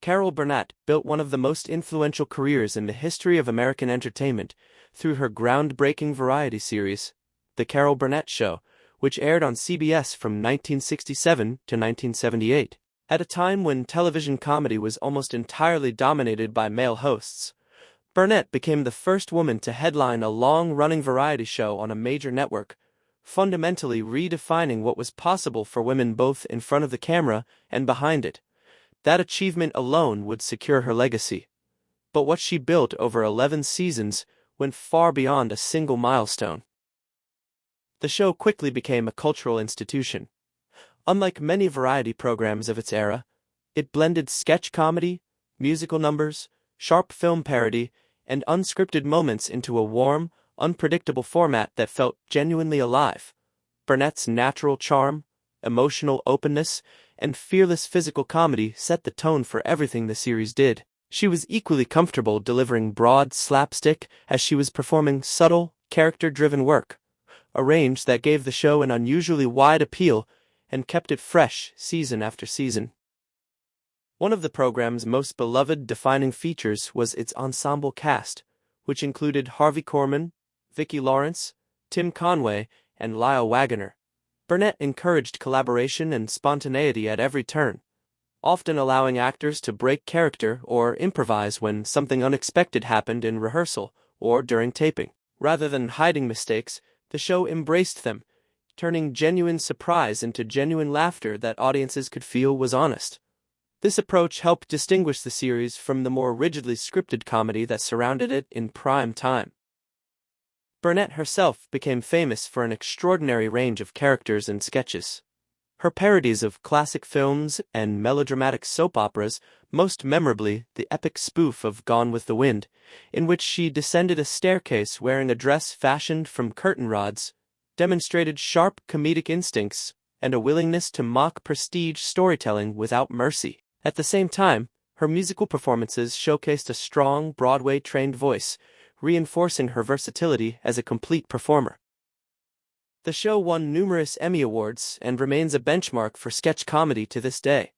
Carol Burnett built one of the most influential careers in the history of American entertainment through her groundbreaking variety series, The Carol Burnett Show, which aired on CBS from 1967 to 1978. At a time when television comedy was almost entirely dominated by male hosts, Burnett became the first woman to headline a long-running variety show on a major network, fundamentally redefining what was possible for women both in front of the camera and behind it. That achievement alone would secure her legacy. But what she built over 11 seasons went far beyond a single milestone. The show quickly became a cultural institution. Unlike many variety programs of its era, it blended sketch comedy, musical numbers, sharp film parody, and unscripted moments into a warm, unpredictable format that felt genuinely alive. Burnett's natural charm, emotional openness, and fearless physical comedy set the tone for everything the series did. She was equally comfortable delivering broad slapstick as she was performing subtle, character-driven work, a range that gave the show an unusually wide appeal and kept it fresh season after season. One of the program's most beloved defining features was its ensemble cast, which included Harvey Korman, Vicki Lawrence, Tim Conway, and Lyle Waggoner. Burnett encouraged collaboration and spontaneity at every turn, often allowing actors to break character or improvise when something unexpected happened in rehearsal or during taping. Rather than hiding mistakes, the show embraced them, turning genuine surprise into genuine laughter that audiences could feel was honest. This approach helped distinguish the series from the more rigidly scripted comedy that surrounded it in prime time. Burnett herself became famous for an extraordinary range of characters and sketches. Her parodies of classic films and melodramatic soap operas, most memorably the epic spoof of Gone with the Wind, in which she descended a staircase wearing a dress fashioned from curtain rods, demonstrated sharp comedic instincts and a willingness to mock prestige storytelling without mercy. At the same time, her musical performances showcased a strong, Broadway-trained voice, reinforcing her versatility as a complete performer. The show won numerous Emmy Awards and remains a benchmark for sketch comedy to this day.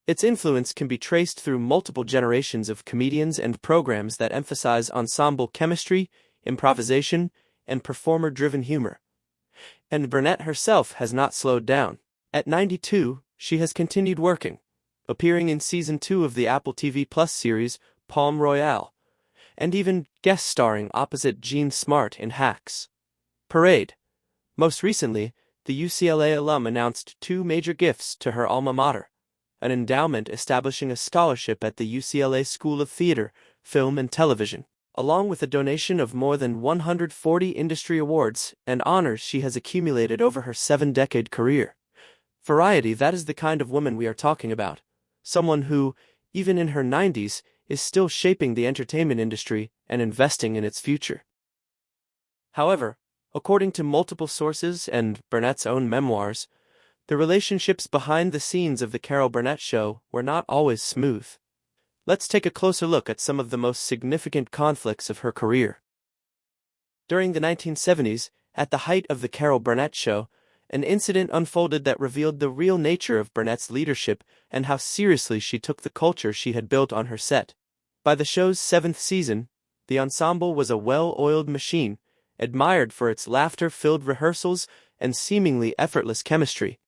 Its influence can be traced through multiple generations of comedians and programs that emphasize ensemble chemistry, improvisation, and performer-driven humor. And Burnett herself has not slowed down. At 92, she has continued working, appearing in Season 2 of the Apple TV Plus series Palm Royale, and even guest starring opposite Gene Smart in Hacks. Parade. Most recently, the UCLA alum announced 2 major gifts to her alma mater: an endowment establishing a scholarship at the UCLA School of Theater, Film and Television, along with a donation of more than 140 industry awards and honors she has accumulated over her 7-decade career. Variety, that is the kind of woman we are talking about. Someone who, even in her 90s, is still shaping the entertainment industry and investing in its future. However, according to multiple sources and Burnett's own memoirs, the relationships behind the scenes of The Carol Burnett Show were not always smooth. Let's take a closer look at some of the most significant conflicts of her career. During the 1970s, at the height of The Carol Burnett Show, an incident unfolded that revealed the real nature of Burnett's leadership and how seriously she took the culture she had built on her set. By the show's 7th season, the ensemble was a well-oiled machine, admired for its laughter-filled rehearsals and seemingly effortless chemistry.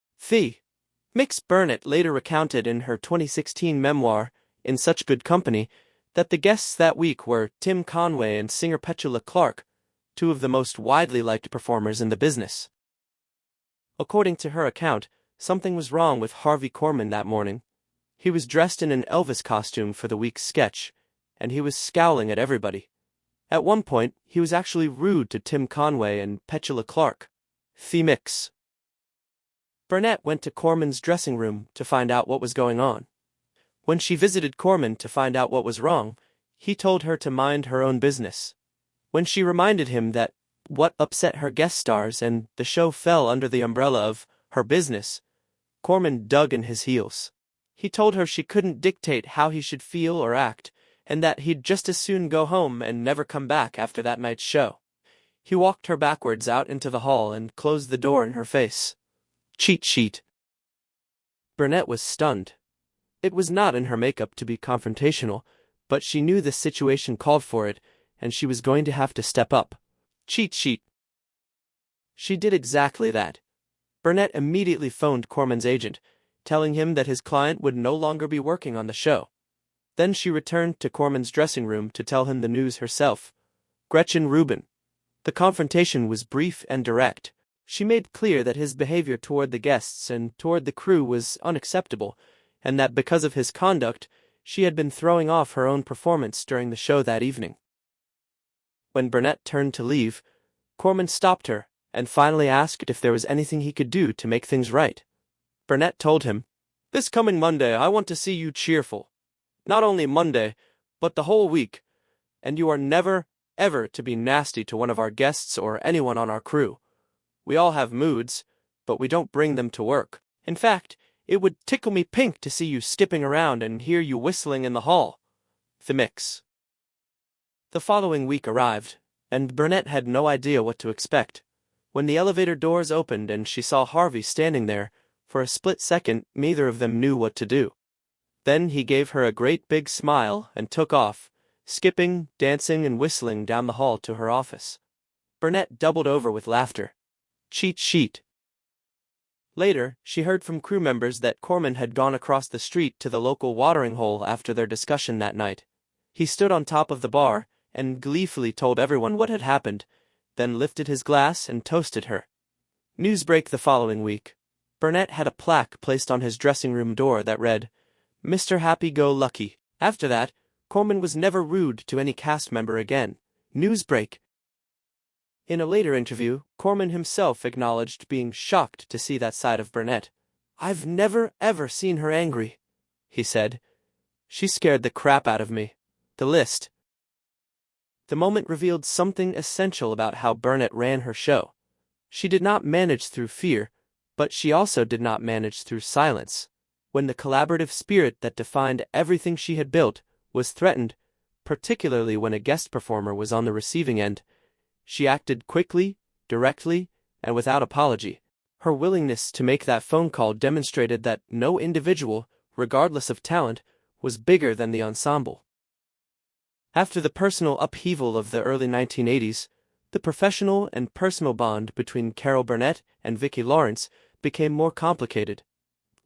Mix Burnett later recounted in her 2016 memoir, In Such Good Company, that the guests that week were Tim Conway and singer Petula Clark, 2 of the most widely liked performers in the business. According to her account, something was wrong with Harvey Korman that morning. He was dressed in an Elvis costume for the week's sketch, and he was scowling at everybody. At one point, he was actually rude to Tim Conway and Petula Clark. Mix. Burnett went to Korman's dressing room to find out what was going on. When she visited Korman to find out what was wrong, he told her to mind her own business. When she reminded him that what upset her guest stars and the show fell under the umbrella of her business, Korman dug in his heels. He told her she couldn't dictate how he should feel or act, and that he'd just as soon go home and never come back after that night's show. He walked her backwards out into the hall and closed the door in her face. Cheat sheet. Burnett was stunned. It was not in her makeup to be confrontational, but she knew the situation called for it, and she was going to have to step up. Cheat sheet. She did exactly that. Burnett immediately phoned Corman's agent, telling him that his client would no longer be working on the show. Then she returned to Corman's dressing room to tell him the news herself. Gretchen Rubin. The confrontation was brief and direct. She made clear that his behavior toward the guests and toward the crew was unacceptable, and that because of his conduct, she had been throwing off her own performance during the show that evening. When Burnett turned to leave, Corman stopped her and finally asked if there was anything he could do to make things right. Burnett told him, "This coming Monday I want to see you cheerful. Not only Monday, but the whole week. And you are never, ever to be nasty to one of our guests or anyone on our crew. We all have moods, but we don't bring them to work. In fact, it would tickle me pink to see you skipping around and hear you whistling in the hall." The mix. The following week arrived, and Burnett had no idea what to expect. When the elevator doors opened and she saw Harvey standing there, for a split second neither of them knew what to do. Then he gave her a great big smile and took off, skipping, dancing, and whistling down the hall to her office. Burnett doubled over with laughter. Cheat sheet. Later, she heard from crew members that Corman had gone across the street to the local watering hole after their discussion that night. He stood on top of the bar and gleefully told everyone what had happened, then lifted his glass and toasted her. Newsbreak the following week. Burnett had a plaque placed on his dressing room door that read, "Mr. Happy-Go-Lucky." After that, Corman was never rude to any cast member again. Newsbreak. In a later interview, Corman himself acknowledged being shocked to see that side of Burnett. "I've never ever seen her angry," he said. "She scared the crap out of me." The list. The moment revealed something essential about how Burnett ran her show. She did not manage through fear, but she also did not manage through silence. When the collaborative spirit that defined everything she had built was threatened, particularly when a guest performer was on the receiving end, she acted quickly, directly, and without apology. Her willingness to make that phone call demonstrated that no individual, regardless of talent, was bigger than the ensemble. After the personal upheaval of the early 1980s, the professional and personal bond between Carol Burnett and Vicki Lawrence became more complicated.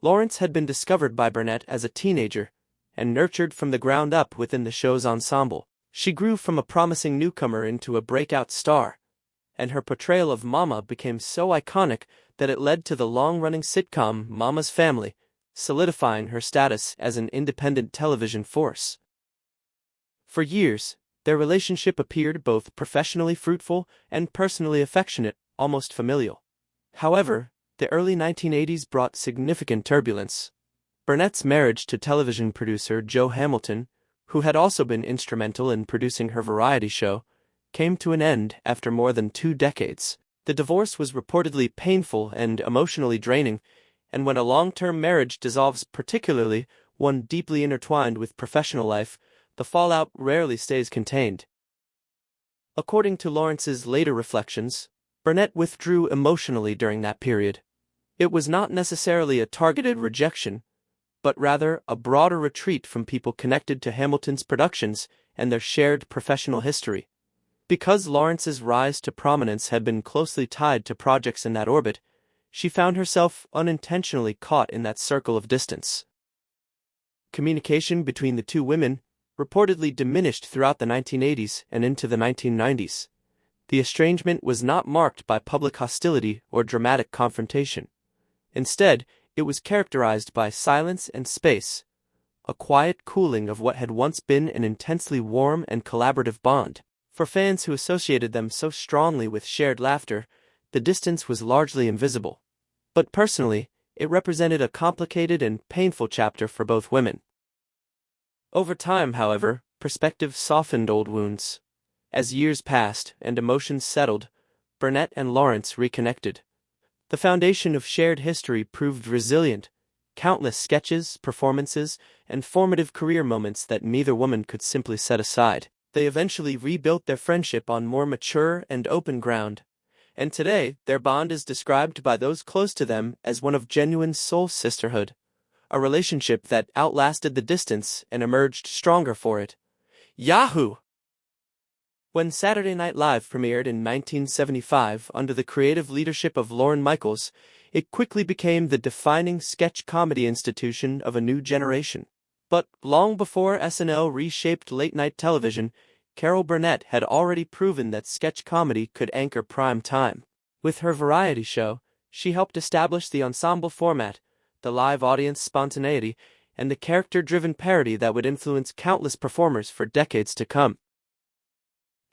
Lawrence had been discovered by Burnett as a teenager and nurtured from the ground up within the show's ensemble. She grew from a promising newcomer into a breakout star, and her portrayal of Mama became so iconic that it led to the long-running sitcom Mama's Family, solidifying her status as an independent television force. For years, their relationship appeared both professionally fruitful and personally affectionate, almost familial. However, the early 1980s brought significant turbulence. Burnett's marriage to television producer Joe Hamilton, who had also been instrumental in producing her variety show, came to an end after more than 2 decades. The divorce was reportedly painful and emotionally draining, and when a long-term marriage dissolves, particularly one deeply intertwined with professional life, the fallout rarely stays contained. According to Lawrence's later reflections, Burnett withdrew emotionally during that period. It was not necessarily a targeted rejection, but rather a broader retreat from people connected to Hamilton's productions and their shared professional history. Because Lawrence's rise to prominence had been closely tied to projects in that orbit, she found herself unintentionally caught in that circle of distance. Communication between the two women reportedly diminished throughout the 1980s and into the 1990s. The estrangement was not marked by public hostility or dramatic confrontation. Instead, it was characterized by silence and space, a quiet cooling of what had once been an intensely warm and collaborative bond. For fans who associated them so strongly with shared laughter, the distance was largely invisible. But personally, it represented a complicated and painful chapter for both women. Over time, however, perspective softened old wounds. As years passed and emotions settled, Burnett and Lawrence reconnected. The foundation of shared history proved resilient, countless sketches, performances, and formative career moments that neither woman could simply set aside. They eventually rebuilt their friendship on more mature and open ground, and today their bond is described by those close to them as one of genuine soul sisterhood, a relationship that outlasted the distance and emerged stronger for it. Yahoo! When Saturday Night Live premiered in 1975 under the creative leadership of Lorne Michaels, it quickly became the defining sketch comedy institution of a new generation. But long before SNL reshaped late-night television, Carol Burnett had already proven that sketch comedy could anchor prime time. With her variety show, she helped establish the ensemble format, the live audience spontaneity, and the character-driven parody that would influence countless performers for decades to come.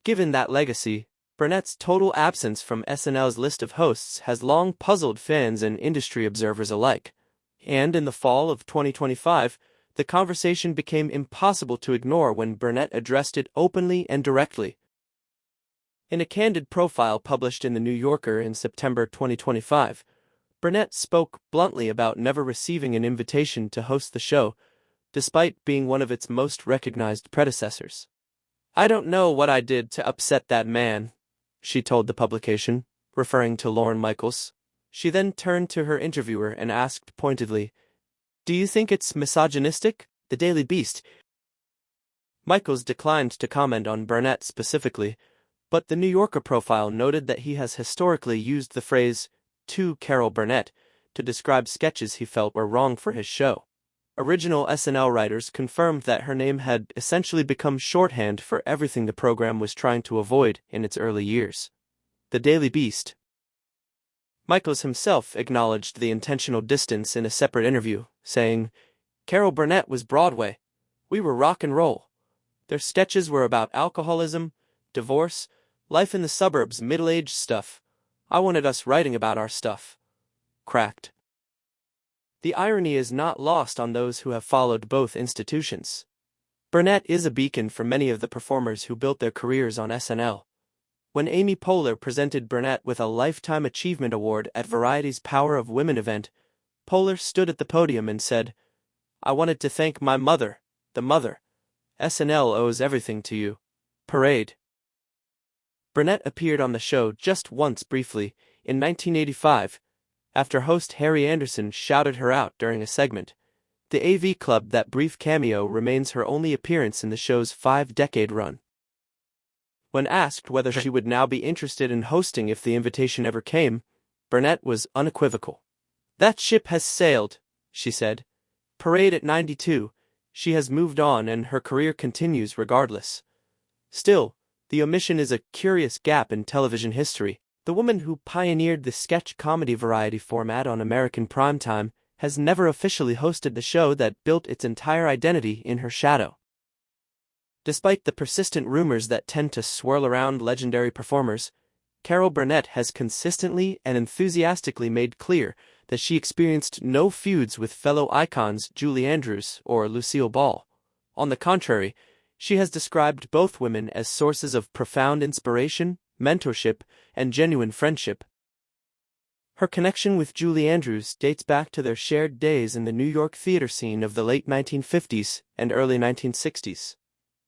Given that legacy, Burnett's total absence from SNL's list of hosts has long puzzled fans and industry observers alike. And in the fall of 2025, the conversation became impossible to ignore when Burnett addressed it openly and directly. In a candid profile published in The New Yorker in September 2025, Burnett spoke bluntly about never receiving an invitation to host the show, despite being one of its most recognized predecessors. "I don't know what I did to upset that man," she told the publication, referring to Lorne Michaels. She then turned to her interviewer and asked pointedly, "Do you think it's misogynistic, the Daily Beast?" Michaels declined to comment on Burnett specifically, but the New Yorker profile noted that he has historically used the phrase, "to Carol Burnett," to describe sketches he felt were wrong for his show. Original SNL writers confirmed that her name had essentially become shorthand for everything the program was trying to avoid in its early years. The Daily Beast. Michaels himself acknowledged the intentional distance in a separate interview, saying, "Carol Burnett was Broadway. We were rock and roll. Their sketches were about alcoholism, divorce, life in the suburbs, middle-aged stuff. I wanted us writing about our stuff." Cracked. The irony is not lost on those who have followed both institutions. Burnett is a beacon for many of the performers who built their careers on SNL. When Amy Poehler presented Burnett with a Lifetime Achievement Award at Variety's Power of Women event, Poehler stood at the podium and said, "I wanted to thank my mother, the mother. SNL owes everything to you. Parade." Burnett appeared on the show just once briefly, in 1985, after host Harry Anderson shouted her out during a segment. The AV Club, that brief cameo, remains her only appearance in the show's 5-decade run. When asked whether she would now be interested in hosting if the invitation ever came, Burnett was unequivocal. "That ship has sailed," she said. "Parade at 92, she has moved on and her career continues regardless." Still, the omission is a curious gap in television history. The woman who pioneered the sketch comedy variety format on American primetime has never officially hosted the show that built its entire identity in her shadow. Despite the persistent rumors that tend to swirl around legendary performers, Carol Burnett has consistently and enthusiastically made clear that she experienced no feuds with fellow icons Julie Andrews or Lucille Ball. On the contrary, she has described both women as sources of profound inspiration, mentorship, and genuine friendship. Her connection with Julie Andrews dates back to their shared days in the New York theater scene of the late 1950s and early 1960s.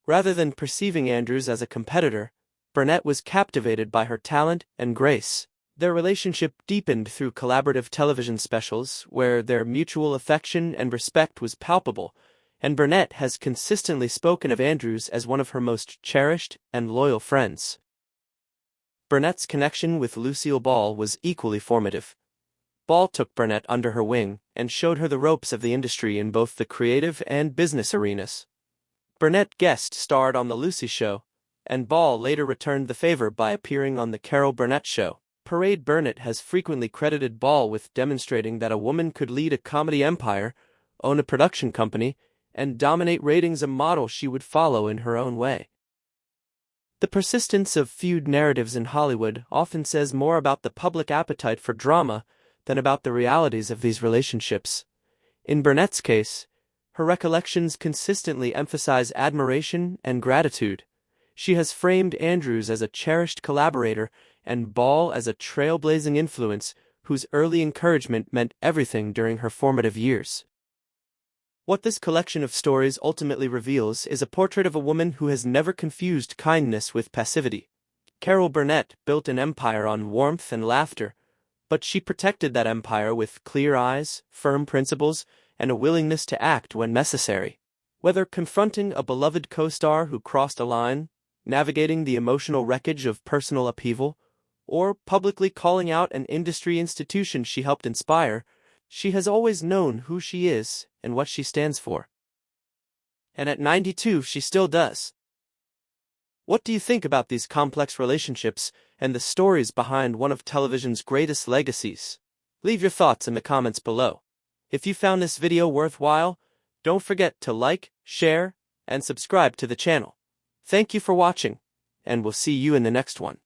Rather than perceiving Andrews as a competitor, Burnett was captivated by her talent and grace. Their relationship deepened through collaborative television specials where their mutual affection and respect was palpable, and Burnett has consistently spoken of Andrews as one of her most cherished and loyal friends. Burnett's connection with Lucille Ball was equally formative. Ball took Burnett under her wing and showed her the ropes of the industry in both the creative and business arenas. Burnett guest starred on The Lucy Show, and Ball later returned the favor by appearing on The Carol Burnett Show. Parade Burnett has frequently credited Ball with demonstrating that a woman could lead a comedy empire, own a production company, and dominate ratings, a model she would follow in her own way. The persistence of feud narratives in Hollywood often says more about the public appetite for drama than about the realities of these relationships. In Burnett's case, her recollections consistently emphasize admiration and gratitude. She has framed Andrews as a cherished collaborator and Ball as a trailblazing influence whose early encouragement meant everything during her formative years. What this collection of stories ultimately reveals is a portrait of a woman who has never confused kindness with passivity. Carol Burnett built an empire on warmth and laughter, but she protected that empire with clear eyes, firm principles, and a willingness to act when necessary. Whether confronting a beloved co-star who crossed a line, navigating the emotional wreckage of personal upheaval, or publicly calling out an industry institution she helped inspire, she has always known who she is and what she stands for. And at 92, she still does. What do you think about these complex relationships and the stories behind one of television's greatest legacies? Leave your thoughts in the comments below. If you found this video worthwhile, don't forget to like, share, and subscribe to the channel. Thank you for watching, and we'll see you in the next one.